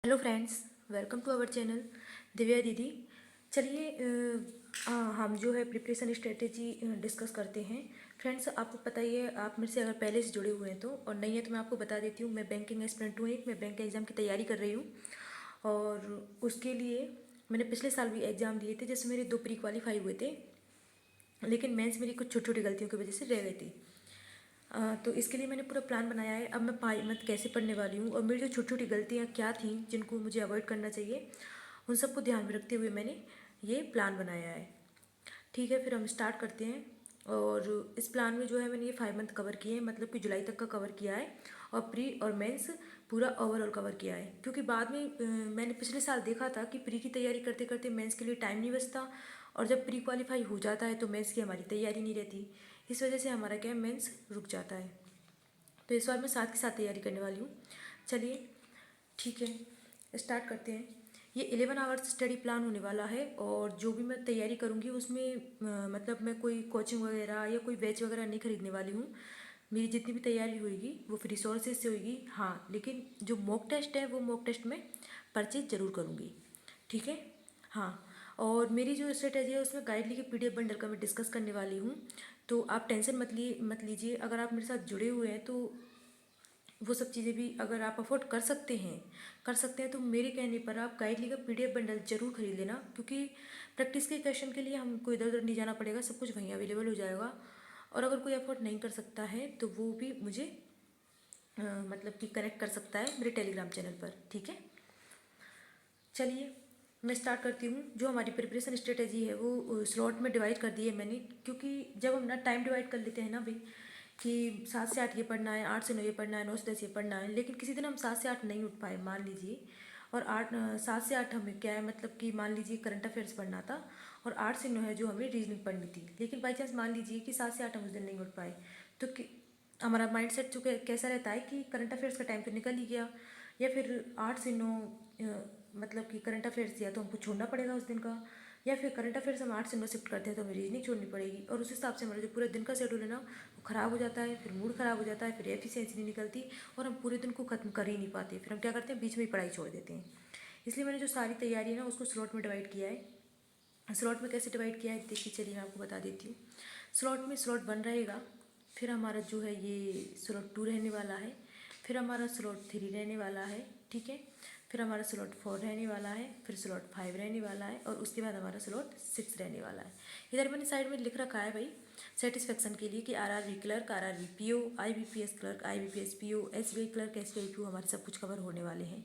Hello friends, welcome to our channel Divya Didi. चलिए हम जो है प्रिपरेशन स्ट्रेटेजी डिस्कस करते हैं। फ्रेंड्स, आपको पता ही है, आप मेरे से अगर पहले से जुड़े हुए हैं तो, और नहीं है तो मैं आपको बता देती हूँ। मैं बैंकिंग एस्पिरेंट हूँ, मैं बैंक एग्ज़ाम की तैयारी कर रही हूँ और उसके लिए मैंने पिछले साल भी एग्ज़ाम दिए थे, जिसमें मेरे 2 प्री क्वालीफाई हुए थे, लेकिन मेंस मेरी कुछ छोटी छोटी गलतियों की वजह से रह गई थी। तो इसके लिए मैंने पूरा प्लान बनाया है। अब मैं कैसे पढ़ने वाली हूँ और मेरी जो छोटी छोटी गलतियाँ क्या थी जिनको मुझे अवॉइड करना चाहिए, उन सबको ध्यान में रखते हुए मैंने ये प्लान बनाया है। ठीक है, फिर हम स्टार्ट करते हैं। और इस प्लान में जो है मैंने ये 5 मंथ कवर किए हैं, मतलब कि जुलाई तक का कवर किया है, और प्री और मेंस पूरा ओवरऑल कवर किया है। क्योंकि बाद में मैंने पिछले साल देखा था कि प्री की तैयारी करते करते मेंस के लिए टाइम नहीं बचता, और जब प्री क्वालिफाई हो जाता है तो मेंस की हमारी तैयारी नहीं रहती। इस वजह से हमारा क्या है, मेंस रुक जाता है। तो इस बार मैं साथ के साथ तैयारी करने वाली हूँ। चलिए ठीक है, स्टार्ट करते हैं। ये 11 आवर्स स्टडी प्लान होने वाला है, और जो भी मैं तैयारी करूँगी उसमें मतलब मैं कोई कोचिंग वगैरह या कोई बैच वगैरह नहीं खरीदने वाली हूँ। मेरी जितनी भी तैयारी होगी वो फ्री सोर्सेज से होगी। हाँ, लेकिन जो मॉक टेस्ट है वो मॉक टेस्ट में परचेज ज़रूर करूँगी। ठीक है। हाँ, और मेरी जो स्ट्रेटेजी है उसमें गाइडली के पीडीएफ बंडल का मैं डिस्कस करने वाली हूँ। तो आप टेंशन मत लीजिए। अगर आप मेरे साथ जुड़े हुए हैं तो वो सब चीज़ें भी अगर आप अफोर्ड कर सकते हैं तो मेरे कहने पर आप गाइडली का पीडीएफ बंडल जरूर खरीद लेना, क्योंकि प्रैक्टिस के क्वेश्चन के लिए हमको इधर उधर नहीं जाना पड़ेगा, सब कुछ वहीं अवेलेबल हो जाएगा। और अगर कोई अफोर्ड नहीं कर सकता है तो वो भी मुझे मतलब कि कनेक्ट कर सकता है मेरे टेलीग्राम चैनल पर। ठीक है, चलिए मैं स्टार्ट करती हूँ। जो हमारी प्रिपरेशन स्ट्रेटेजी है वो स्लॉट में डिवाइड कर दी है मैंने, क्योंकि जब हम ना टाइम डिवाइड कर लेते हैं ना भाई, कि 7 से 8 ये पढ़ना है, 8 से 9 ये पढ़ना है, 9 से 10 ये पढ़ना है, लेकिन किसी दिन हम 7 से 8 नहीं उठ पाए मान लीजिए, और 7 से 8 हमें क्या है, मतलब कि मान लीजिए करंट अफेयर्स पढ़ना था, और 8 से 9 है जो हमें रीजनिंग पढ़नी थी, लेकिन बाई चांस मान लीजिए कि 7 से 8 हम उस दिन नहीं उठ पाए, तो हमारा माइंड सेट जो कैसा रहता है कि करंट अफेयर्स का टाइम तो निकल ही गया, या फिर 8 से 9 मतलब कि करंट अफेयर्स या तो हमको छोड़ना पड़ेगा उस दिन का, या फिर करंट अफेयर्स हम 8 से 9 शिफ्ट करते हैं तो हमें रीजनिंग छोड़नी पड़ेगी, और उस हिसाब से हमारा जो पूरे दिन का शेड्यूल है ना वो ख़राब हो जाता है, फिर मूड ख़राब हो जाता है, फिर एफिशिएंसी नहीं निकलती, और हम पूरे दिन को ख़त्म कर ही नहीं पाते। फिर हम क्या करते हैं, बीच में ही पढ़ाई छोड़ देते हैं। इसलिए मैंने जो सारी तैयारी है ना उसको स्लॉट में डिवाइड किया है। स्लॉट में कैसे डिवाइड किया है देखिए, चलिए मैं आपको बता देती हूँ। स्लॉट में स्लॉट 1 रहेगा, फिर हमारा जो है ये स्लॉट 2 रहने वाला है, फिर हमारा स्लॉट 3 रहने वाला है। ठीक है, फिर हमारा स्लॉट 4 रहने वाला है, फिर स्लॉट 5 रहने वाला है, और उसके बाद हमारा स्लॉट 6 रहने वाला है। इधर मैंने साइड में लिख रखा है भाई, सेटिस्फेक्शन के लिए कि RRB clerk, RRB PO, IBPS clerk, IBPS PO, SBI clerk, SBI PO, हमारे सब कुछ कवर होने वाले हैं।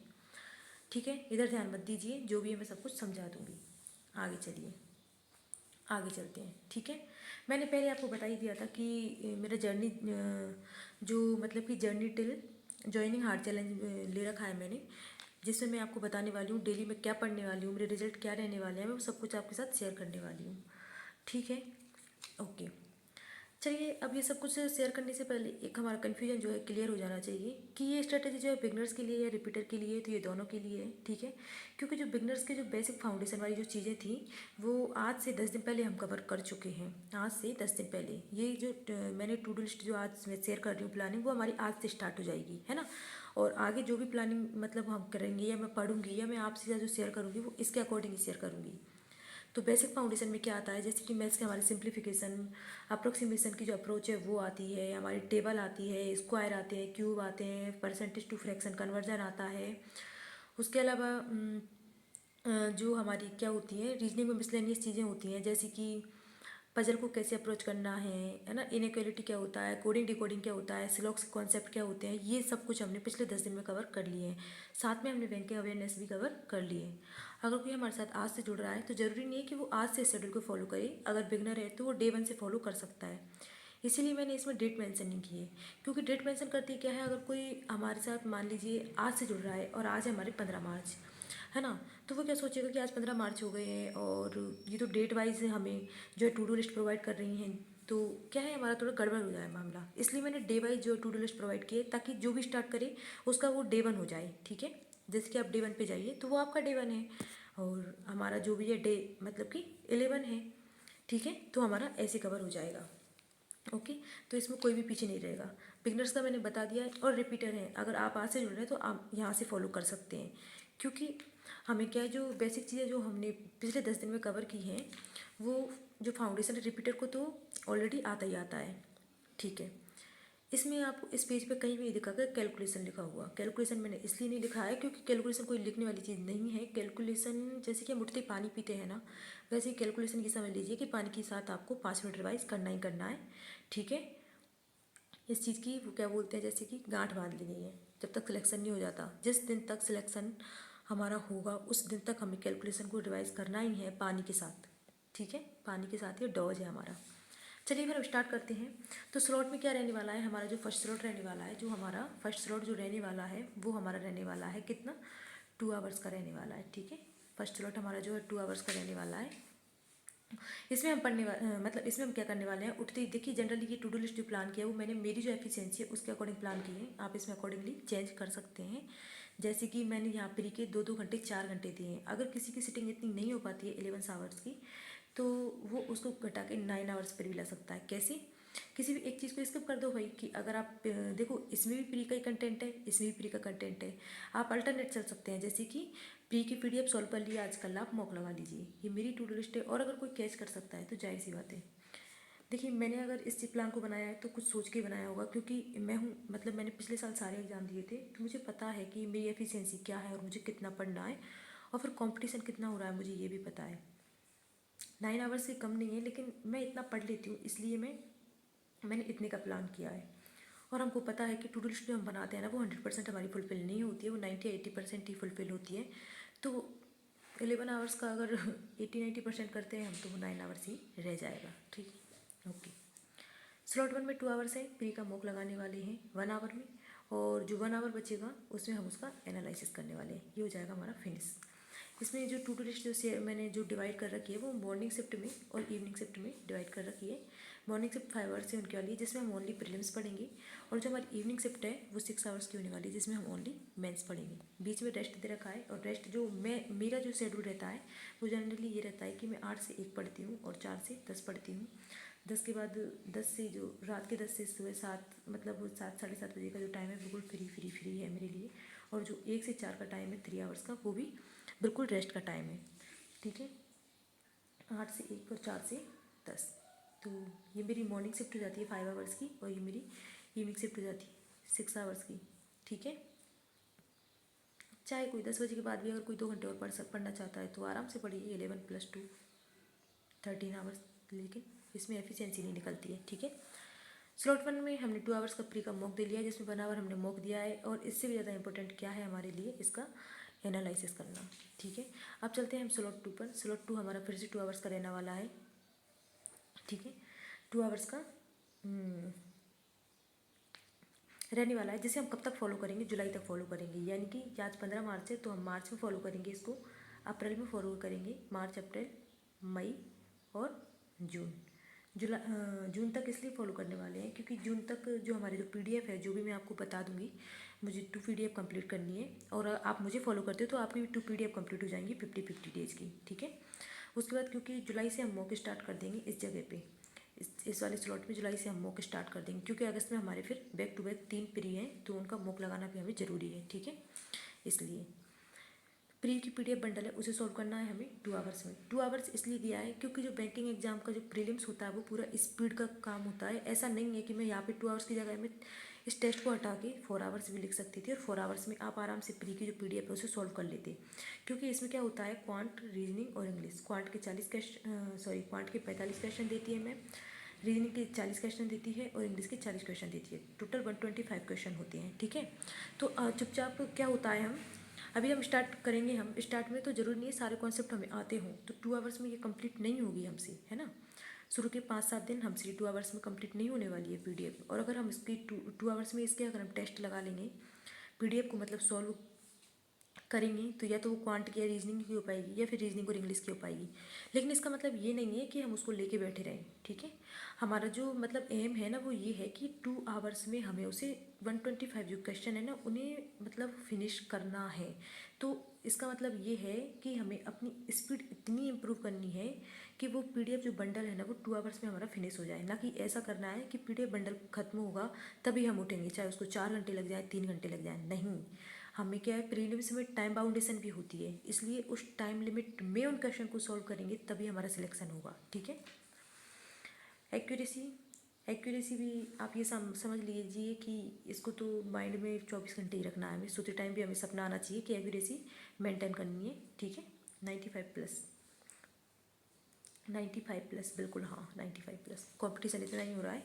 ठीक है, इधर ध्यान मत दीजिए, जो भी है मैं सब कुछ समझा दूंगी। आगे चलिए, आगे चलते हैं। ठीक है, मैंने पहले आपको बता ही दिया था कि मेरा जर्नी जो मतलब कि journey till joining hard challenge ले रखा है मैंने, जिसमें मैं आपको बताने वाली हूँ डेली मैं क्या पढ़ने वाली हूँ, मेरे रिजल्ट क्या रहने वाले हैं, मैं वो सब कुछ आपके साथ शेयर करने वाली हूँ। ठीक है, ओके। चलिए, अब ये सब कुछ शेयर करने से पहले एक हमारा कन्फ्यूजन जो है क्लियर हो जाना चाहिए कि ये स्ट्रेटेजी जो है बिगनर्स के लिए या रिपीटर के लिए, तो ये दोनों के लिए है। ठीक है, क्योंकि जो बिगनर्स के जो बेसिक फाउंडेशन वाली जो चीज़ें थी वो आज से 10 दिन पहले हम कवर कर चुके हैं। आज से 10 दिन पहले ये जो मैंने टू डू लिस्ट जो आज मैं शेयर कर रही हूँ प्लानिंग, वो हमारी आज से स्टार्ट हो जाएगी, है ना। और आगे जो भी प्लानिंग मतलब हम करेंगे या मैं पढ़ूंगी या मैं आपसे जो शेयर करूँगी वो इसके अकॉर्डिंग ही शेयर करूँगी। तो बेसिक फाउंडेशन में क्या आता है, जैसे कि मैथ्स के हमारे सिंप्लीफिकेशन, अप्रोक्सीमेशन की जो अप्रोच है वो आती है, हमारी टेबल आती है, स्क्वायर आते हैं, क्यूब आते हैं, परसेंटेज टू फ्रैक्शन कन्वर्जन आता है। उसके अलावा जो हमारी क्या होती है, रीजनिंग में मिसलेनियस चीज़ें होती हैं, जैसे कि पजल को कैसे अप्रोच करना है ना, इनइक्वालिटी क्या होता है, कोडिंग डिकोडिंग क्या होता है, सिलॉक्स के कॉन्सेप्ट क्या होते हैं, ये सब कुछ हमने पिछले 10 दिन में कवर कर लिए हैं। साथ में हमने बैंकिंग अवेयरनेस भी कवर कर लिए हैं। अगर कोई हमारे साथ आज से जुड़ रहा है तो ज़रूरी नहीं है कि वो आज से शेड्यूल को फॉलो करे, अगर बिगनर है तो वो डे 1 से फॉलो कर सकता है। इसीलिए मैंने इसमें डेट मेंशन नहीं की है, क्योंकि डेट मेंशन करती क्या है, अगर कोई हमारे साथ मान लीजिए आज से जुड़ रहा है और आज है हमारे 15 मार्च, है ना, तो वो क्या सोचेगा कि आज 15 मार्च हो गए हैं और ये तो डेट वाइज हमें जो है टू डू लिस्ट प्रोवाइड कर रही हैं, तो क्या है हमारा थोड़ा गड़बड़ हो जाए मामला। इसलिए मैंने डे वाइज जो टू डू लिस्ट प्रोवाइड की है, ताकि जो भी स्टार्ट करे उसका वो डे 1 हो जाए। ठीक है, जैसे कि आप डे 1 पे जाइए तो वो आपका डे 1 है, और हमारा जो भी है डे मतलब कि 11 है। ठीक है, तो हमारा ऐसे कवर हो जाएगा। ओके, तो इसमें कोई भी पीछे नहीं रहेगा। बिगनर्स का मैंने बता दिया है, और रिपीटर हैं अगर आप आज से जुड़ रहे हैं तो आप यहाँ से फॉलो कर सकते हैं, क्योंकि हमें क्या है, जो बेसिक चीज़ें जो हमने पिछले 10 दिन में कवर की हैं वो जो फाउंडेशन रिपीटर को तो ऑलरेडी आता ही आता है, ठीक है। इसमें आपको इस पेज पे कहीं भी दिखा कर कैलकुलेशन लिखा हुआ, कैलकुलेशन मैंने इसलिए नहीं लिखा है क्योंकि कैलकुलेशन कोई लिखने वाली चीज़ नहीं है। कैलकुलेशन जैसे कि हम उठते ही पानी पीते हैं ना, वैसे ही कैलकुलेशन की समझ लीजिए कि पानी के साथ आपको 5 मिनट रिवाइज करना ही करना है, ठीक है। इस चीज़ की वो क्या बोलते हैं, जैसे कि गांठ बांध लेनी है जब तक सिलेक्शन नहीं हो जाता। जिस दिन तक सिलेक्शन हमारा होगा उस दिन तक हमें कैलकुलेशन को रिवाइज करना ही है पानी के साथ, ठीक है। पानी के साथ ये डॉज है हमारा। चलिए फिर हम स्टार्ट करते हैं। तो स्लॉट में क्या रहने वाला है, हमारा जो फर्स्ट स्लॉट रहने वाला है, जो हमारा फर्स्ट स्लॉट जो रहने वाला है वो हमारा रहने वाला है कितना, 2 आवर्स का रहने वाला है, ठीक है। फर्स्ट स्लॉट हमारा जो है 2 आवर्स का रहने वाला है। इसमें हम मतलब इसमें हम क्या करने वाले हैं, उठते ही देखिए जनरली ये टू डू लिस्ट जो प्लान किया है वो मैंने मेरी जो एफिशिएंसी है उसके अकॉर्डिंग प्लान की है। आप इसमें अकॉर्डिंगली चेंज कर सकते हैं। जैसे कि मैंने यहाँ प्री के 2-2 घंटे 4 घंटे दिए हैं। अगर किसी की सिटिंग इतनी नहीं हो पाती है 11 आवर्स की, तो वो उसको घटा के 9 आवर्स पर भी ला सकता है। कैसे, किसी भी एक चीज़ को स्किप कर दो भाई, कि अगर आप देखो इसमें भी प्री का ही कंटेंट है, इसमें भी प्री का कंटेंट है, आप अल्टरनेट चल सकते हैं। जैसे कि प्री की पीडीएफ सॉल्व कर लिया आज कल, आप मॉक लगा लीजिए, ये मेरी टू डू लिस्ट है। और अगर कोई कैच कर सकता है तो जाहिर सी बात है, देखिए मैंने अगर इस प्लान को बनाया है तो कुछ सोच के बनाया होगा, क्योंकि मैं हूँ मतलब मैंने पिछले साल सारे एग्जाम दिए थे, तो मुझे पता है कि मेरी एफिशिएंसी क्या है और मुझे कितना पढ़ना है, और फिर कंपटीशन कितना हो रहा है मुझे ये भी पता है। 9 आवर्स से कम नहीं है, लेकिन मैं इतना पढ़ लेती हूँ, इसलिए मैंने इतने का प्लान किया है। और हमको पता है कि टू डू लिस्ट जो हम बनाते हैं ना वो 100% हमारी फुलफिल नहीं होती है, वो 90-80% ही फुलफिल होती है। तो 11 आवर्स का अगर 80-90% करते हैं हम, तो वो 9 आवर्स ही रह जाएगा, ठीक है, ओके। स्लॉट 1 में 2 आवर्स है, प्री का मॉक लगाने वाले हैं 1 आवर में, और जो 1 आवर बचेगा उसमें हम उसका एनालिसिस करने वाले हैं, ये हो जाएगा हमारा फिनिश। इसमें जो टू डू लिस्ट जो मैंने जो डिवाइड कर रखी है वो मॉर्निंग शिफ्ट में और इवनिंग शिफ्ट में डिवाइड कर रखी है। मॉर्निंग शिफ्ट 5 आवर्स से उनके वाली है, जिसमें हम ओनली प्रीलिम्स पढ़ेंगे, और जो हमारी इवनिंग शिफ्ट है वो 6 आवर्स की होने वाली है, जिसमें हम ओनली मेंस पढ़ेंगे। बीच में रेस्ट दे रखा है, और रेस्ट जो मेरा जो शेड्यूल रहता है वो जनरली ये रहता है कि मैं 8 से 1 पढ़ती हूँ और 4 से 10 पढ़ती हूँ। 10 के बाद 10 से जो रात के 10 से सुबह 7, मतलब वो 7-7:30 बजे का जो टाइम है बिल्कुल फ्री है मेरे लिए। और जो 1 से 4 का टाइम है 3 आवर्स का, वो भी बिल्कुल रेस्ट का टाइम है, ठीक है। 8 से 1 और 4 से 10, तो ये मेरी मॉर्निंग शिफ्ट हो जाती है 5 आवर्स की, और ये मेरी इवनिंग शिफ्ट हो जाती है 6 आवर्स की, ठीक है। चाहे कोई 10 बजे के बाद भी अगर कोई 2 घंटे और पढ़ना चाहता है तो आराम से पढ़िए, 11 + 2 13 आवर्स, लेकिन इसमें एफिशिएंसी नहीं निकलती है, ठीक है। स्लॉट 1 में हमने 2 आवर्स का प्री का मॉक दे लिया है, जिसमें 1 आवर हमने मॉक दिया है, और इससे भी ज़्यादा इंपॉर्टेंट क्या है हमारे लिए, इसका एनालिसिस करना, ठीक है। अब चलते हैं हम स्लॉट 2 पर। स्लॉट 2 हमारा फिर से 2 आवर्स का रहने वाला है, ठीक है। 2 आवर्स का रहने वाला है, जिसे हम कब तक फॉलो करेंगे, जुलाई तक फॉलो करेंगे। यानी कि आज 15 मार्च है तो हम मार्च में फॉलो करेंगे इसको, अप्रैल में फॉलो करेंगे, मार्च, अप्रैल, मई और जून। जून तक इसलिए फॉलो करने वाले हैं क्योंकि जून तक जो हमारी जो पीडीएफ है, जो भी मैं आपको बता दूंगी, मुझे 2 पीडीएफ कंप्लीट करनी है, और आप मुझे फॉलो करते हो तो आपकी भी 2 पीडीएफ कंप्लीट हो जाएंगी 50-50 डेज की, ठीक है। उसके बाद क्योंकि जुलाई से हम मॉक स्टार्ट कर देंगे इस जगह पे, इस वाले स्लॉट में जुलाई से हम मॉक स्टार्ट कर देंगे, क्योंकि अगस्त में हमारे फिर बैक टू बैक 3 प्री हैं, तो उनका मॉक लगाना भी हमें ज़रूरी है, ठीक है। इसलिए प्री की पीडीएफ बंडल है उसे सॉल्व करना है हमें 2 आवर्स में। 2 आवर्स इसलिए दिया है क्योंकि जो बैंकिंग एग्जाम का जो प्रीलिम्स होता है वो पूरा स्पीड का काम होता है। ऐसा नहीं है कि मैं यहाँ पे 2 आवर्स की जगह में इस टेस्ट को हटा के 4 आवर्स भी लिख सकती थी, और 4 आवर्स में आप आराम से प्री की जो पीडीएफ है उसे सॉल्व कर लेते, क्योंकि इसमें क्या होता है, क्वांट, रीजनिंग और इंग्लिश। क्वांट के 45 क्वेश्चन देती है मैम, रीजनिंग के 40 क्वेश्चन देती है, और इंग्लिश के 40 क्वेश्चन देती है। टोटल 125 क्वेश्चन होते हैं, ठीक है। तो चुपचाप क्या होता है, अभी हम स्टार्ट करेंगे, हम स्टार्ट में तो ज़रूरी नहीं है सारे कॉन्सेप्ट हमें आते हों, तो 2 आवर्स में ये कंप्लीट नहीं होगी हमसे, है ना। शुरू के 5-7 दिन हमसे 2 आवर्स में कंप्लीट नहीं होने वाली है पीडीएफ, और अगर हम इसकी 2 आवर्स में इसके अगर हम टेस्ट लगा लेंगे, पीडीएफ को मतलब सॉल्व करेंगे तो या तो वो क्वांट या रीजनिंग की हो पाएगी या फिर रीजनिंग और इंग्लिश की हो पाएगी। लेकिन इसका मतलब ये नहीं है कि हम उसको लेके बैठे रहें, ठीक है। हमारा जो मतलब एम है ना वो ये है कि 2 आवर्स में हमें उसे 125 जो क्वेश्चन है ना उन्हें मतलब फिनिश करना है। तो इसका मतलब ये है कि हमें अपनी स्पीड इतनी इम्प्रूव करनी है कि वो पीडीएफ जो बंडल है ना वो 2 आवर्स में हमारा फिनिश हो जाए। ना कि ऐसा करना है कि पीडीएफ बंडल खत्म होगा तभी हम उठेंगे, चाहे उसको 4 घंटे लग जाए 3 घंटे लग जाए, नहीं। हमें क्या है, प्रीलिम्स में टाइम बाउंडेशन भी होती है, इसलिए उस टाइम लिमिट में उन क्वेश्चन को सॉल्व करेंगे तभी हमारा सिलेक्शन होगा, ठीक है। एक्यूरेसी, एक्यूरेसी भी आप ये समझ लीजिए कि इसको तो माइंड में 24 घंटे ही रखना है हमें। सोते टाइम भी हमें सपना आना चाहिए कि एक्यूरेसी मेंटेन करनी है, ठीक है। 95+, 95+, बिल्कुल हाँ 95+। कॉम्पिटिशन इतना ही हो रहा है,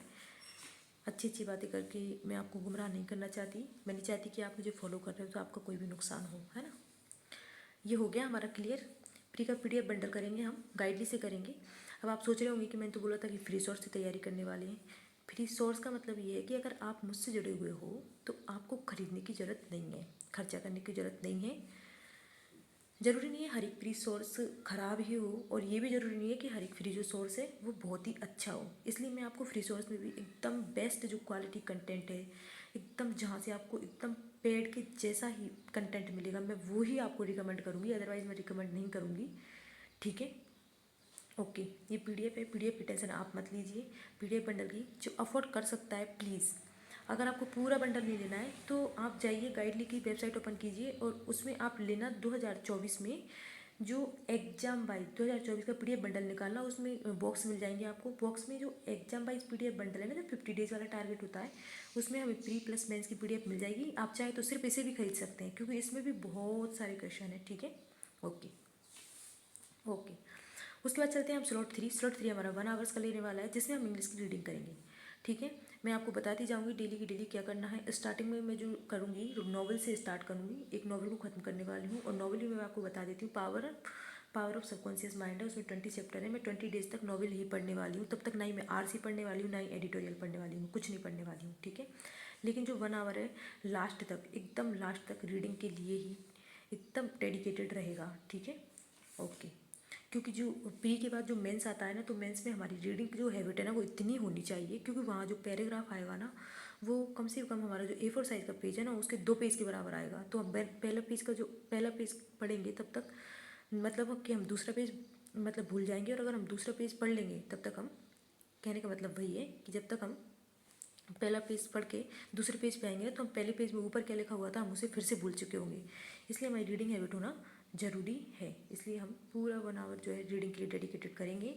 अच्छी अच्छी बातें करके मैं आपको गुमराह नहीं करना चाहती। मैं नहीं चाहती कि आप मुझे फॉलो कर रहे हो तो आपका कोई भी नुकसान हो, है ना। ये हो गया हमारा क्लियर। प्री का पीडीएफ बंडल करेंगे हम, गाइडली से करेंगे। अब आप सोच रहे होंगे कि मैंने तो बोला था कि फ्री सोर्स से तैयारी करने वाले हैं। फ्री सोर्स का मतलब ये है कि अगर आप मुझसे जुड़े हुए हो तो आपको खरीदने की ज़रूरत नहीं है, खर्चा करने की ज़रूरत नहीं है। ज़रूरी नहीं है हर एक फ्री सोर्स ख़राब ही हो, और ये भी ज़रूरी नहीं है कि हर एक फ्री जो सोर्स है वो बहुत ही अच्छा हो। इसलिए मैं आपको फ्री सोर्स में भी एकदम बेस्ट जो क्वालिटी कंटेंट है, एकदम जहाँ से आपको एकदम पेड के जैसा ही कंटेंट मिलेगा, मैं वो ही आपको रिकमेंड करूँगी, अदरवाइज़ मैं रिकमेंड नहीं करूँगी, ठीक है। ओके, ये पीडीएफ है, पीडीएफ की टेंशन आप मत लीजिए। पीडीएफ बंडल की जो अफोर्ड कर सकता है प्लीज़, अगर आपको पूरा बंडल नहीं लेना है तो आप जाइए गाइडली की वेबसाइट ओपन कीजिए और उसमें आप लेना 2024 में जो एग्जाम वाइज 2024 का पीडीएफ बंडल निकालना। उसमें बॉक्स मिल जाएंगे आपको, बॉक्स में जो एग्जाम वाइज पीडीएफ बंडल है ना, जो 50 डेज वाला टारगेट होता है, उसमें हमें प्री प्लस मेंस की पीडीएफ मिल जाएगी। आप चाहे तो सिर्फ इसे भी खरीद सकते हैं क्योंकि इसमें भी बहुत सारे क्वेश्चन है, ठीक है। ओके ओके, उसके बाद चलते हैं हम स्लॉट 3 हमारा 1 आवर्स का लेने वाला है, जिसमें हम इंग्लिश की रीडिंग करेंगे, ठीक है। मैं आपको बताती जाऊंगी डेली की डेली क्या करना है। स्टार्टिंग में मैं जो करूँगी नॉवल से स्टार्ट करूँगी, एक नॉवल को ख़त्म करने वाली हूँ। और नॉवल भी मैं आपको बता देती हूँ, पावर ऑफ सबकॉन्शियस माइंड है, उसमें 20 चैप्टर है। मैं 20 डेज तक नॉवल ही पढ़ने वाली हूँ, तब तक ना ही मैं आरसी पढ़ने वाली हूँ ना ही एडिटोरियल पढ़ने वाली हूँ, कुछ नहीं पढ़ने वाली हूँ, ठीक है। लेकिन जो 1 आवर है लास्ट तक, एकदम लास्ट तक रीडिंग के लिए ही एकदम डेडिकेटेड रहेगा, ठीक है। ओके, क्योंकि जो प्री के बाद जो मेंस आता है ना, तो मेंस में हमारी रीडिंग जो हैबिट है ना वो इतनी होनी चाहिए, क्योंकि वहाँ जो पैराग्राफ आएगा ना वो कम से कम हमारा जो A4 साइज़ का पेज है ना उसके 2 पेज के बराबर आएगा। तो हम पहला पेज पढ़ेंगे तब तक मतलब कि हम दूसरा पेज मतलब भूल जाएंगे, और अगर हम दूसरा पेज पढ़ लेंगे तब तक हम, कहने का मतलब वही है कि जब तक हम पहला पेज पढ़ के दूसरे पेज पे आएंगे तो हम पहले पेज में ऊपर क्या लिखा हुआ था हम उसे फिर से भूल चुके होंगे। इसलिए हमारी रीडिंग हैबिट होना ज़रूरी है, इसलिए हम पूरा 1 आवर जो है रीडिंग के लिए डेडिकेटेड करेंगे।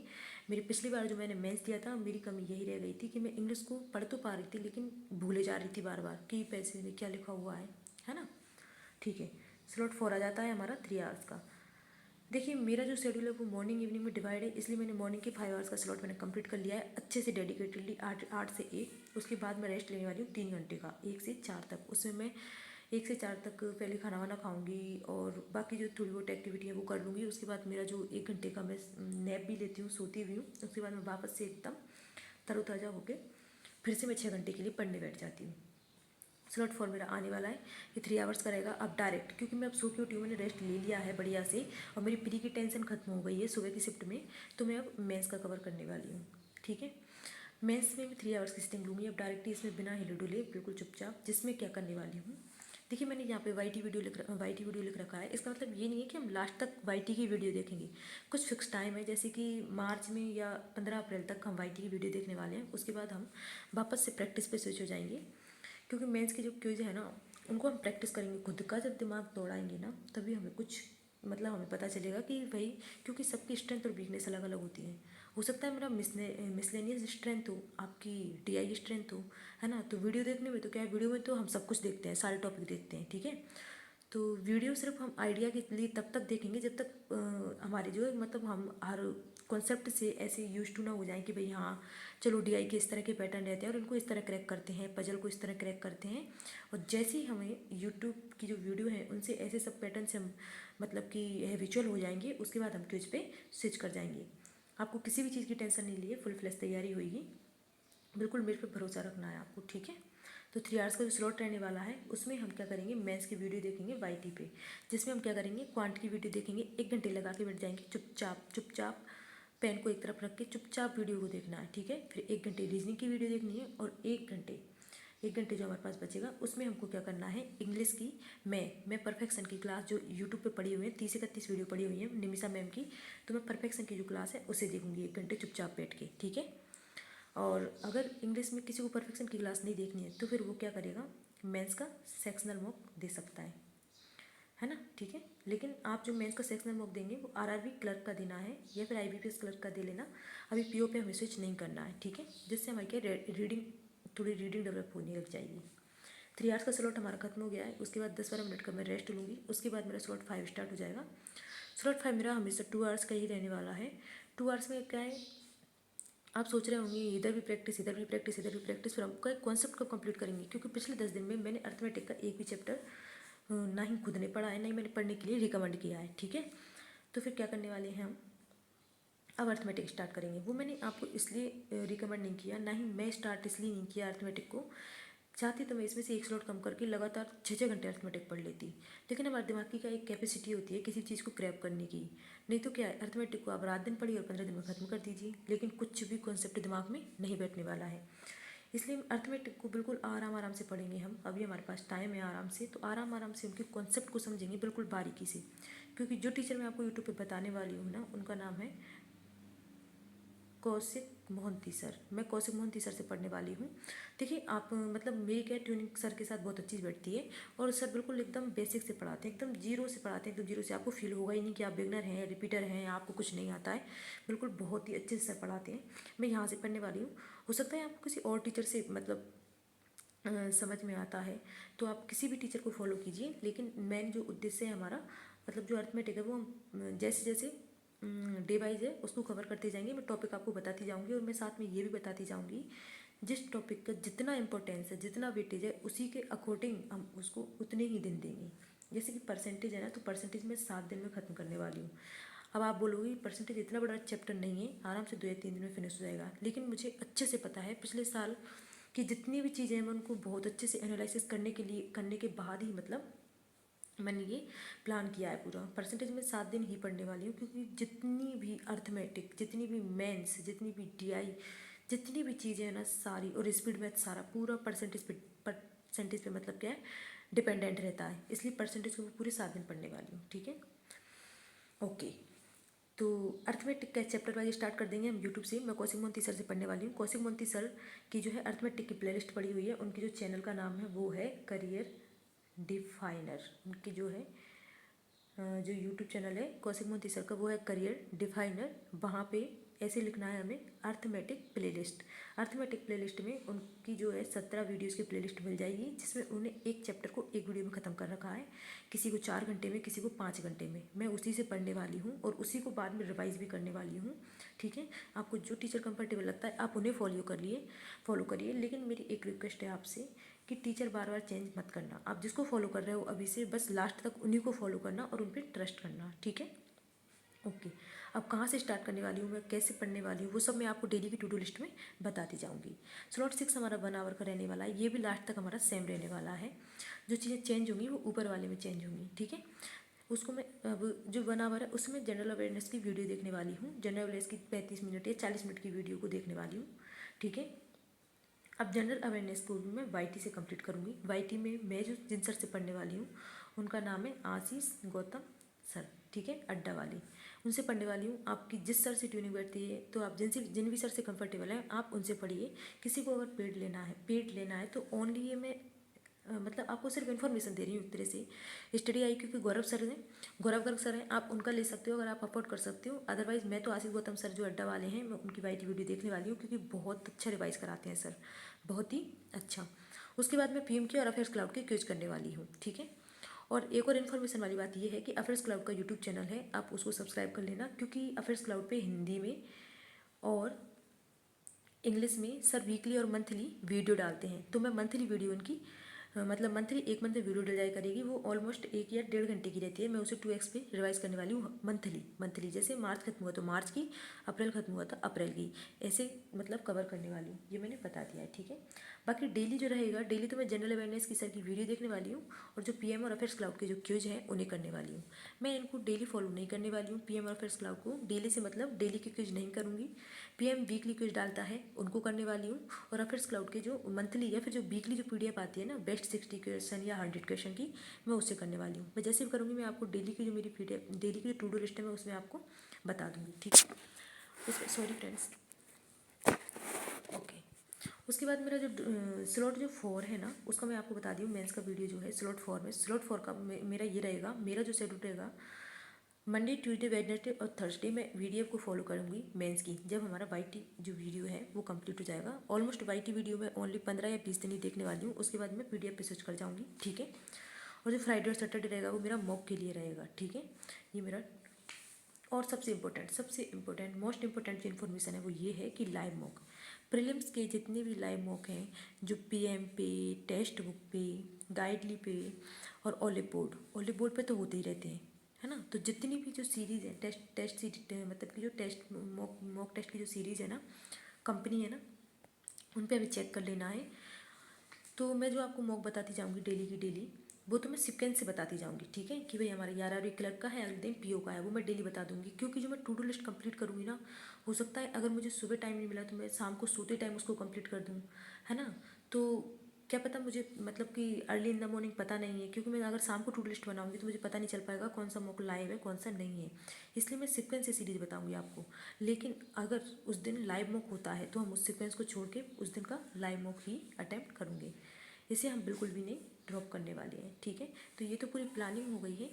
मेरी पिछली बार जो मैंने मेंस दिया था, मेरी कमी यही रह गई थी कि मैं इंग्लिश को पढ़ तो पा रही थी लेकिन भूले जा रही थी बार बार कि पैसे में क्या लिखा हुआ है ना। ठीक है, स्लॉट 4 आ जाता है हमारा 3 आवर्स का। देखिए मेरा जो शेड्यूल है वो मॉर्निंग इवनिंग में डिवाइड है, इसलिए मैंने मॉर्निंग के 5 आवर्स का स्लॉट मैंने कंप्लीट कर लिया है अच्छे से डेडिकेटेडली, 8 से 1। उसके बाद मैं रेस्ट लेने वाली हूँ 3 घंटे का, 1 से 4 तक। उसमें मैं 1 से 4 तक पहले खाना वाना खाऊंगी और बाकी जो थोड़ी बहुत एक्टिविटी है वो कर लूँगी। उसके बाद मेरा जो 1 घंटे का मैं नैप भी लेती हूँ, सोती भी हूँ। उसके बाद मैं वापस से एकदम तरोताज़ा होकर फिर से मैं 6 घंटे के लिए पढ़ने बैठ जाती हूँ। स्लॉट 4 मेरा आने वाला है, ये 3 आवर्स का रहेगा। अब डायरेक्ट, क्योंकि मैं अब सो के उठी हूँ, मैंने रेस्ट ले लिया है बढ़िया से, और मेरी प्री की टेंशन खत्म हो गई है सुबह की शिफ्ट में, तो मैं अब मेंस का कवर करने वाली हूँ, ठीक है। मेंस में मैं 3 आवर्स की सिटिंग लूँगी अब डायरेक्टली, इसमें बिना हिले डुले बिल्कुल चुपचाप। जिसमें क्या करने वाली हूँ, देखिए मैंने यहाँ पे वाईटी वीडियो लिख रखा है। इसका मतलब ये नहीं है कि हम लास्ट तक वाईटी की वीडियो देखेंगे, कुछ फिक्स टाइम है, जैसे कि मार्च में या 15 अप्रैल तक हम वाईटी की वीडियो देखने वाले हैं। उसके बाद हम वापस से प्रैक्टिस पे स्विच हो जाएंगे, क्योंकि मेंस के जो क्विज है ना उनको हम प्रैक्टिस करेंगे, खुद का जब दिमाग दौड़ाएंगे ना तभी हमें कुछ मतलब हमें पता चलेगा कि भाई, क्योंकि सबकी स्ट्रेंथ और वीकनेस अलग अलग होती है। हो सकता है मेरा मिसलेनियस स्ट्रेंथ हो, आपकी टीआई स्ट्रेंथ हो, है ना। तो वीडियो देखने में तो क्या है, वीडियो में तो हम सब कुछ देखते हैं, सारे टॉपिक देखते हैं, ठीक है। तो वीडियो सिर्फ हम आइडिया के लिए तब तक देखेंगे जब तक हमारे जो है मतलब हम हर कॉन्सेप्ट से ऐसे यूज टू ना हो जाए कि भाई हाँ चलो डीआई के इस तरह के पैटर्न रहते हैं और इनको इस तरह क्रैक करते हैं, पजल को इस तरह क्रैक करते हैं। और जैसे ही हमें यूट्यूब की जो वीडियो है उनसे ऐसे सब पैटर्न से हम मतलब कि हैबिचुअल हो जाएंगे, उसके बाद हम क्विज पे स्विच कर जाएंगे। आपको किसी भी चीज़ की टेंशन नहीं लिए, फुल फ्लैश तैयारी होगी, बिल्कुल मेरे पे भरोसा रखना है आपको, ठीक है। तो 3 आवर्स का जो स्लॉट रहने वाला है उसमें हम क्या करेंगे, मैथ्स की वीडियो देखेंगे वाईटी पे, जिसमें हम क्या करेंगे, क्वांट की वीडियो देखेंगे। 1 घंटे लगा के बैठ जाएंगे, चुपचाप चुपचाप पेन को एक तरफ रख के चुपचाप वीडियो को देखना है, ठीक है। फिर 1 घंटे रीजनिंग की वीडियो देखनी है, और 1 घंटे जो हमारे पास बचेगा उसमें हमको क्या करना है, इंग्लिश की मैं परफेक्शन की क्लास जो यूट्यूब पे पड़ी हुई है, 30-31 वीडियो पड़ी हुई है निमिषा मैम की, तो मैं परफेक्शन की जो क्लास है उसे देखूंगी 1 घंटे चुपचाप बैठ के, ठीक है। और अगर इंग्लिश में किसी को परफेक्शन की क्लास नहीं देखनी है तो फिर वो क्या करेगा, मेंस का सेक्शनल मॉक दे सकता है ना, ठीक है। लेकिन आप जो मेंस का सेक्शनल मॉक देंगे वो आरआरबी क्लर्क का देना है या फिर आईबीपीएस क्लर्क का दे लेना। अभी पीओ पे हमें स्विच नहीं करना है, ठीक है, जिससे हमारी क्या रीडिंग, थोड़ी रीडिंग डेवलप होने लग जाएगी। 3 आवर्स का स्लॉट हमारा खत्म हो गया है, उसके बाद 10-12 मिनट का मैं रेस्ट लूँगी, उसके बाद मेरा स्लॉट 5 स्टार्ट हो जाएगा। स्लॉट 5 मेरा हमेशा 2 आवर्स का ही रहने वाला है। 2 आवर्स में क्या है, आप सोच रहे होंगे इधर भी प्रैक्टिस इधर भी प्रैक्टिस इधर भी प्रैक्टिस, फिर हमको एक कॉन्सेप्ट कब कंप्लीट करेंगे, क्योंकि पिछले 10 दिन में मैंने अर्थमेटिक का एक भी चैप्टर ना ही खुद ने पढ़ा है, ना ही मैंने पढ़ने के लिए रिकमेंड किया है, ठीक है। तो फिर क्या करने वाले हैं हम, अब अर्थमेटिक स्टार्ट करेंगे। वो मैंने आपको इसलिए रिकमेंड नहीं किया, ना ही मैं स्टार्ट इसलिए नहीं किया अर्थमेटिक को, चाहती तो मैं इसमें से एक स्लॉट कम करके लगातार 6-6 घंटे अर्थमेटिक पढ़ लेती, लेकिन हमारे दिमाग की का एक कैपेसिटी होती है किसी चीज़ को क्रैप करने की। नहीं तो क्या है, अर्थमेटिक को आप रात दिन पढ़िए और 15 दिन में ख़त्म कर दीजिए, लेकिन कुछ भी कॉन्सेप्ट दिमाग में नहीं बैठने वाला है। इसलिए अर्थमेटिक को बिल्कुल आराम आराम से पढ़ेंगे हम, अभी हमारे पास टाइम है आराम से, तो आराम आराम से उनके कॉन्सेप्ट को समझेंगे बिल्कुल बारीकी से। क्योंकि जो टीचर मैं आपको यूट्यूब पे बताने वाली हूँ ना, उनका नाम है कौशिक मोहंती सर। मैं कौशिक मोहंती सर से पढ़ने वाली हूँ। देखिए आप मतलब मेरी क्या ट्यूनिंग सर के साथ बहुत अच्छी बैठती है, और सर बिल्कुल एकदम बेसिक से पढ़ाते हैं, एकदम जीरो से पढ़ाते हैं, एकदम जीरो से। आपको फील होगा ही नहीं कि आप बिगनर हैं, रिपीटर हैं, आपको कुछ नहीं आता है, बिल्कुल बहुत ही अच्छे से सर पढ़ाते हैं। मैं यहाँ से पढ़ने वाली हूँ, हो सकता है आपको किसी और टीचर से मतलब समझ में आता है तो आप किसी भी टीचर को फॉलो कीजिए, लेकिन मेन जो उद्देश्य है हमारा, मतलब जो अर्थमेटिक है वो हम जैसे जैसे डे वाइज है उसको कवर करते जाएंगे। मैं टॉपिक आपको बताती जाऊंगी, और मैं साथ में ये भी बताती जाऊंगी जिस टॉपिक का जितना इंपॉर्टेंस है, जितना वेटेज है, उसी के अकॉर्डिंग हम उसको उतने ही दिन देंगे। जैसे कि परसेंटेज है ना, तो परसेंटेज मैं 7 दिन में ख़त्म करने वाली हूँ। अब आप बोलोगे परसेंटेज इतना बड़ा चैप्टर नहीं है, आराम से 2 या 3 दिन में फिनिश हो जाएगा, लेकिन मुझे अच्छे से पता है पिछले साल कि जितनी भी चीज़ें हैं मैं उनको बहुत अच्छे से एनालिसिस करने के बाद ही मतलब मैंने ये प्लान किया है पूरा। परसेंटेज में 7 दिन ही पढ़ने वाली हूँ, क्योंकि जितनी भी अर्थमेटिक, जितनी भी मेंस, जितनी भी डीआई, जितनी भी चीज़ें हैं ना सारी, और स्पीड मैथ सारा पूरा परसेंटेज पे मतलब क्या है, डिपेंडेंट रहता है। इसलिए परसेंटेज को पूरे 7 दिन पढ़ने वाली हूँ, ठीक है। ओके, तो अर्थमेटिक का चैप्टर वाइज स्टार्ट कर देंगे हम यूट्यूब से। मैं कौशिक मोहंती सर से पढ़ने वाली हूँ। कौशिक मोहंती सर की जो है अर्थमेटिक की प्लेलिस्ट पड़ी हुई है, उनकी जो चैनल का नाम है वो है करियर डिफाइनर। उनकी जो है जो यूट्यूब चैनल है कौशिक मोहंती सर का, वो है करियर डिफाइनर। वहाँ पे ऐसे लिखना है हमें अर्थमेटिक प्लेलिस्ट। अर्थमेटिक प्लेलिस्ट में उनकी जो है 17 वीडियोज़ की प्लेलिस्ट मिल जाएगी, जिसमें उन्होंने एक चैप्टर को एक वीडियो में ख़त्म कर रखा है, किसी को 4 घंटे में, किसी को 5 घंटे में। मैं उसी से पढ़ने वाली हूँ और उसी को बाद में रिवाइज़ भी करने वाली हूँ, ठीक है। आपको जो टीचर कंफर्टेबल लगता है आप उन्हें फॉलो करिए, लेकिन मेरी एक रिक्वेस्ट है आपसे कि टीचर बार बार चेंज मत करना। आप जिसको फॉलो कर रहे हो अभी से बस लास्ट तक उन्हीं को फॉलो करना और उन पर ट्रस्ट करना, ठीक है। ओके, अब कहाँ से स्टार्ट करने वाली हूँ मैं, कैसे पढ़ने वाली हूँ, वो सब मैं आपको डेली की टू डू लिस्ट में बताती जाऊँगी। स्लॉट 6 हमारा 1 आवर का रहने वाला है, ये भी लास्ट तक हमारा सेम रहने वाला है। जो चीज़ें चेंज होंगी वो ऊपर वाले में चेंज होंगी, ठीक है। उसको मैं अब जो 1 आवर है उसमें जनरल अवेयरनेस की वीडियो देखने वाली हूँ। जनरल अवेयरनेस की 35 मिनट या 40 मिनट की वीडियो को देखने वाली हूँ, ठीक है। अब जनरल अवेयरनेस को भी मैं वाईटी से कंप्लीट करूँगी। वाईटी में मैं जो जिन सर से पढ़ने वाली हूँ उनका नाम है आशीष गौतम सर, ठीक है, अड्डा वाली। उनसे पढ़ने वाली हूँ। आपकी जिस सर से ट्यूनिंग बैठती है तो आप जिन भी सर से कंफर्टेबल हैं आप उनसे पढ़िए। किसी को अगर पेड लेना है तो ओनली ये मैं मतलब आपको सिर्फ इन्फॉर्मेशन दे रही हूँ एक तरह से। स्टडी आई क्योंकि गौरव गर्ग सर हैं, आप उनका ले सकते हो अगर आप अफोर्ड कर सकते हो। अदरवाइज मैं तो आशीष गौतम सर जो अड्डा वाले हैं मैं उनकी वाईटी वीडियो देखने वाली हूँ, क्योंकि बहुत अच्छा रिवाइज कराते हैं सर, बहुत ही अच्छा। उसके बाद मैं पीएम की और अफेयर्स क्लाउड की क्विज करने वाली हूँ, ठीक है। और एक और इन्फॉर्मेशन वाली बात ये है कि अफेयर्स क्लाउड का यूट्यूब चैनल है, आप उसको सब्सक्राइब कर लेना, क्योंकि अफेयर्स क्लाउड पे हिंदी में और इंग्लिश में सर वीकली और मंथली वीडियो डालते हैं। तो मैं मंथली वीडियो उनकी मतलब मंथली 1 मंथ में वीडियो डल जाया करेगी। वो ऑलमोस्ट 1 या 1.5 घंटे की रहती है। मैं उसे 2x पे रिवाइज करने वाली हूँ मंथली। जैसे मार्च खत्म हुआ तो मार्च की, अप्रैल खत्म हुआ तो अप्रैल की, ऐसे मतलब कवर करने वाली हूँ। ये मैंने बता दिया है, ठीक है। बाकी डेली जो रहेगा, डेली तो मैं जनरल अवेयरनेस की सर की वीडियो देखने वाली हूँ और जो पीएम और अफेयर्स क्लाउड के जो क्यूज हैं उन्हें करने वाली हूँ। मैं इनको डेली फॉलो नहीं करने वाली हूँ। पीएम और अफेयर्स क्लाउड को डेली से मतलब डेली के क्यूज नहीं करूँगी। पीएम वीकली क्यूज डालता है उनको करने वाली हूँ, और अफेयर्स क्लाउड के जो मंथली या फिर जो वीकली जो पीडीएफ आती है ना, बेस्ट 60 क्वेश्चन या 100 क्वेश्चन की, मैं उससे करने वाली हूँ। मैं जैसे भी करूँगी मैं आपको डेली की जो मेरी पीडीएफ, डेली की जो टू डू लिस्ट है मैं उसमें आपको बता दूँगी, ठीक है। उसमें सॉरी फ्रेंड्स, ओके। उसके बाद मेरा जो स्लॉट जो 4 है ना, उसका मैं आपको बता दी हूँ। मेंस का वीडियो जो है स्लॉट 4 में, स्लॉट 4 का मेरा ये रहेगा, मेरा जो शेड्यूल रहेगा मंडे, ट्यूसडे, वेडनेसडे और थर्सडे मैं वीडियो को फॉलो करूँगी मेंस की। जब हमारा वाईटी जो वीडियो है वो कंप्लीट हो जाएगा, ऑलमोस्ट वाईटी वीडियो में ओनली 15 या 20 दिन ही देखने वाली हूँ। उसके बाद मैं पीडीएफ पे स्विच कर जाऊँगी, ठीक है। और जो फ्राइडे और सैटरडे रहेगा वो मेरा मॉक के लिए रहेगा, ठीक है। ये मेरा, और सबसे इम्पोर्टेंट मोस्ट इम्पोर्टेंट जो इन्फॉर्मेशन है वो ये है कि लाइव मॉक, प्रीलिम्स के जितने भी लाइव मॉक हैं जो पीएम पे, टेक्स्ट बुक पे, गाइडली पे और ओली बोर्ड पे तो होते ही रहते हैं, है ना। तो जितनी भी जो सीरीज़ है टेस्ट सीरीज, मतलब कि जो टेस्ट मॉक टेस्ट की जो सीरीज़ है ना, कंपनी है ना, उन पे अभी चेक कर लेना है। तो मैं जो आपको मॉक बताती जाऊँगी डेली की डेली, वो तो मैं सीक्वेंस से बताती जाऊँगी, ठीक है। कि भाई हमारा 11वीं क्लर्क का है, अगले दिन पीओ का है, वो मैं डेली बता दूँगी। क्योंकि जो मैं टू डू लिस्ट कंप्लीट करूँगी ना, हो सकता है अगर मुझे सुबह टाइम नहीं मिला तो मैं शाम को सोते टाइम उसको कंप्लीट कर दूँ, है ना। तो क्या पता मुझे, मतलब कि अर्ली इन द मॉर्निंग पता नहीं है, क्योंकि मैं अगर शाम को टू डू लिस्ट बनाऊँगी तो मुझे पता नहीं चल पाएगा कौन सा मॉक लाइव है कौन सा नहीं है। इसलिए मैं सीक्वेंस से सीरीज बताऊँगी आपको। लेकिन अगर उस दिन लाइव मॉक होता है तो हम उस सीक्वेंस को छोड़ के उस दिन का लाइव मॉक ही अटेम्प्ट करूँगे। इसे हम बिल्कुल भी नहीं ड्रॉप करने वाले हैं, ठीक है। तो ये तो पूरी प्लानिंग हो गई है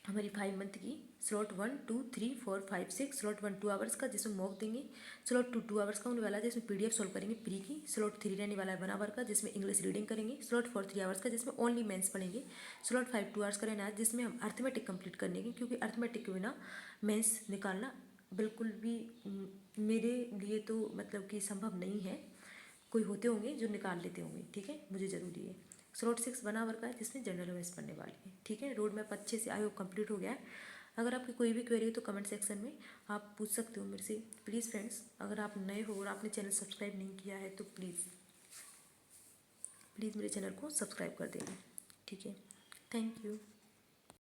हमारी 5 मंथ की। स्लॉट 1, 2, 3, 4, 5, 6, स्लॉट 1 2 आवर्स का जिसमें मॉक देंगे। स्लॉट 2 2 आवर्स का होने वाला है जिसमें पीडीएफ सॉल्व करेंगे प्री की। स्लॉट 3 रहने वाला है 1 आवर का जिसमें इंग्लिश रीडिंग करेंगे। स्लॉट 4 3 आवर्स का जिसमें ओनली मेंस पढ़ेंगे। स्लॉट 5 2 आवर्स का रहना है जिसमें हम अर्थमेटिक कंप्लीट करने के, क्योंकि अर्थमेटिक के बिना मेंस निकालना बिल्कुल भी मेरे लिए तो मतलब कि संभव नहीं है। कोई होते होंगे जो निकाल लेते होंगे, ठीक है, मुझे ज़रूरी है। स्लॉट 6 1 आवर का है जिसमें जनरल अवेयर्स पढ़ने वाली है, ठीक है। रोड मैप अच्छे से आई होप कंप्लीट हो गया है। अगर आपकी कोई भी क्वेरी हो तो कमेंट सेक्शन में आप पूछ सकते हो मेरे से। प्लीज़ फ्रेंड्स, अगर आप नए हो और आपने चैनल सब्सक्राइब नहीं किया है तो प्लीज़ मेरे चैनल को सब्सक्राइब कर देना, ठीक है। Thank you.